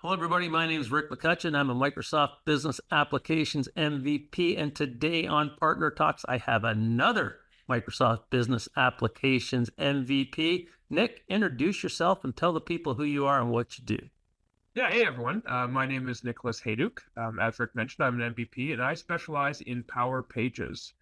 Hello, everybody. My name is Rick McCutcheon. I'm a Microsoft Business Applications MVP. And today on Partner Talks, I have another Microsoft Business Applications MVP. Nick, introduce yourself and tell the people who you are and what you do. Yeah, hey everyone. My name is Nicholas Hayduk. As Rick mentioned, I'm an MVP and I specialize in Power Pages.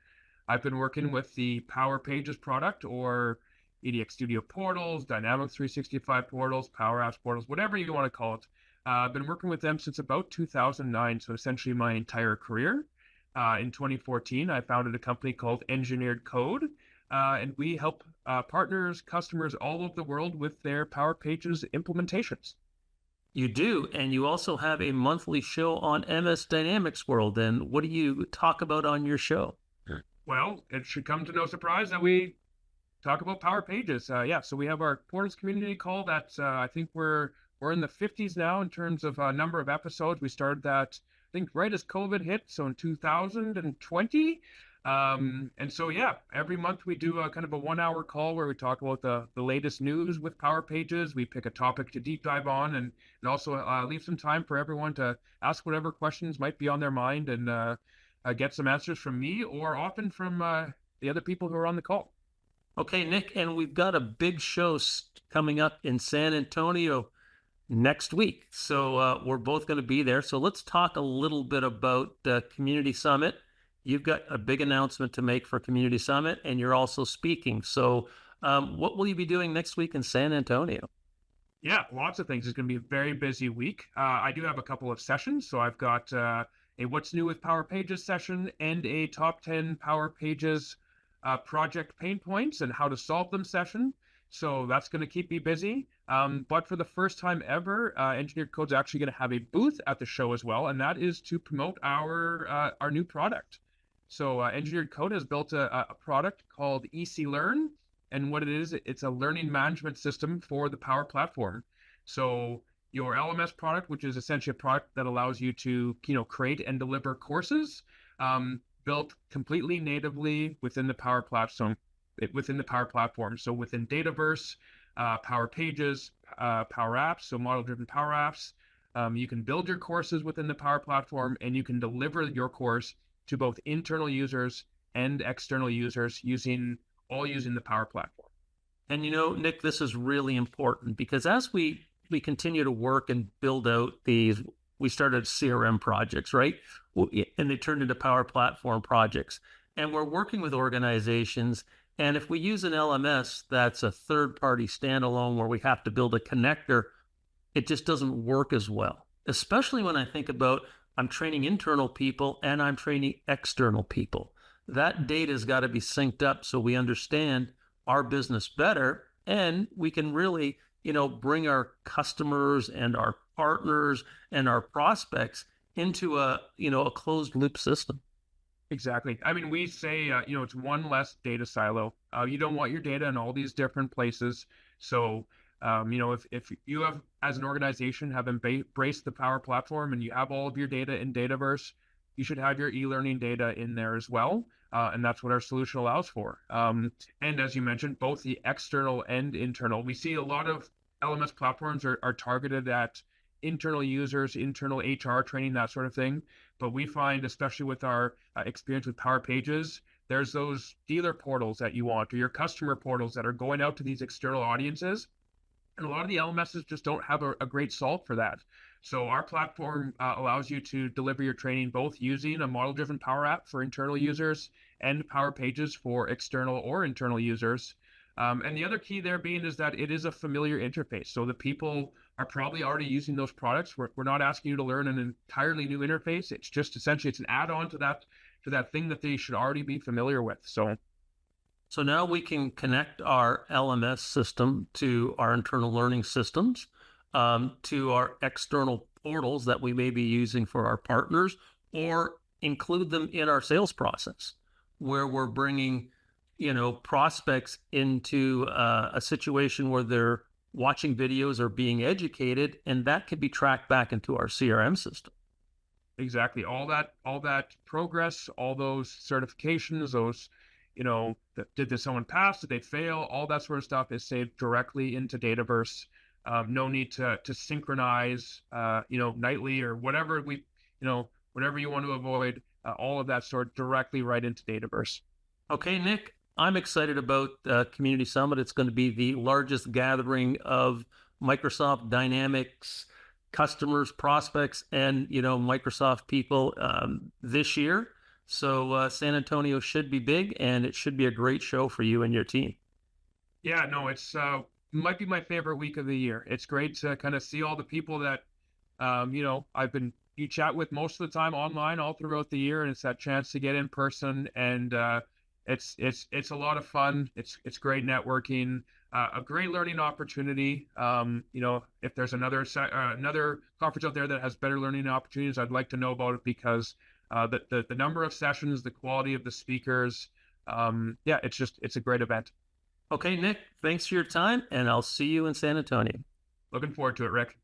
I've been working with the Power Pages product or EDX Studio portals, Dynamics 365 portals, Power Apps portals, whatever you want to call it. I've been working with them since about 2009, so essentially my entire career. In 2014, I founded a company called Engineered Code, and we help partners, customers all over the world with their Power Pages implementations. You do, and you also have a monthly show on MS Dynamics World. And what do you talk about on your show? Well, it should come to no surprise that we talk about Power Pages. Yeah, so we have our Portals community call that I think we're in the 50s now in terms of number of episodes. We started that I think right as COVID hit, so in 2020. And so yeah, every month we do a kind of a 1 hour call where we talk about the latest news with Power Pages. We pick a topic to deep dive on and also leave some time for everyone to ask whatever questions might be on their mind and get some answers from me or often from the other people who are on the call. Okay, Nick, and we've got a big show coming up in San Antonio next week. So we're both going to be there. So let's talk a little bit about Community Summit. You've got a big announcement to make for Community Summit, and you're also speaking. So what will you be doing next week in San Antonio? Yeah, lots of things. It's going to be a very busy week. I do have a couple of sessions. So I've got a What's New with Power Pages session and a Top 10 Power Pages project pain points and how to solve them session. So that's going to keep me busy. But for the first time ever, Engineered Code's actually going to have a booth at the show as well, and that is to promote our new product. So Engineered Code has built a product called ecLearn, and what it is, it's a learning management system for the Power Platform. So your LMS product, which is essentially a product that allows you to create and deliver courses, built completely natively within the Power Platform. So within Dataverse, Power Pages, Power Apps, so model-driven Power Apps, you can build your courses within the Power Platform, and you can deliver your course to both internal users and external users using the Power Platform. And Nick, this is really important because as we continue to work and build out these, we started CRM projects, right? And they turned into Power Platform projects. And we're working with organizations. And if we use an LMS that's a third-party standalone where we have to build a connector, it just doesn't work as well, especially when I think about I'm training internal people and I'm training external people. That data has got to be synced up so we understand our business better and we can really, bring our customers and our partners and our prospects into a closed loop system. Exactly. I mean, we say, it's one less data silo. You don't want your data in all these different places. So, if you have, as an organization, have embraced the Power Platform and you have all of your data in Dataverse, you should have your e-learning data in there as well. And that's what our solution allows for. And as you mentioned, both the external and internal, we see a lot of LMS platforms are targeted at internal users, internal HR training, that sort of thing. But we find, especially with our experience with Power Pages, there's those dealer portals that you want or your customer portals that are going out to these external audiences. And a lot of the LMSs just don't have a great solve for that. So our platform allows you to deliver your training both using a model-driven Power App for internal users and Power Pages for external or internal users. And the other key there being is that it is a familiar interface. So the people are probably already using those products. We're not asking you to learn an entirely new interface. It's just essentially it's an add-on to that thing that they should already be familiar with. So now we can connect our LMS system to our internal learning systems, to our external portals that we may be using for our partners, or include them in our sales process, where we're bringing, prospects into a situation where they're watching videos or being educated, and that can be tracked back into our CRM system. Exactly. All that progress, all those certifications, those, did someone pass? Did they fail? All that sort of stuff is saved directly into Dataverse. No need to synchronize, nightly or whatever whatever you want to avoid. All of that stored directly right into Dataverse. Okay, Nick, I'm excited about Community Summit. It's going to be the largest gathering of Microsoft Dynamics customers, prospects, and Microsoft people this year. So San Antonio should be big, and it should be a great show for you and your team. Yeah, no, it's might be my favorite week of the year. It's great to kind of see all the people that you chat with most of the time online all throughout the year, and it's that chance to get in person, and it's a lot of fun. It's great networking, a great learning opportunity. If there's another conference out there that has better learning opportunities, I'd like to know about it because the number of sessions, the quality of the speakers, yeah, it's a great event. Okay, Nick, thanks for your time, and I'll see you in San Antonio. Looking forward to it, Rick.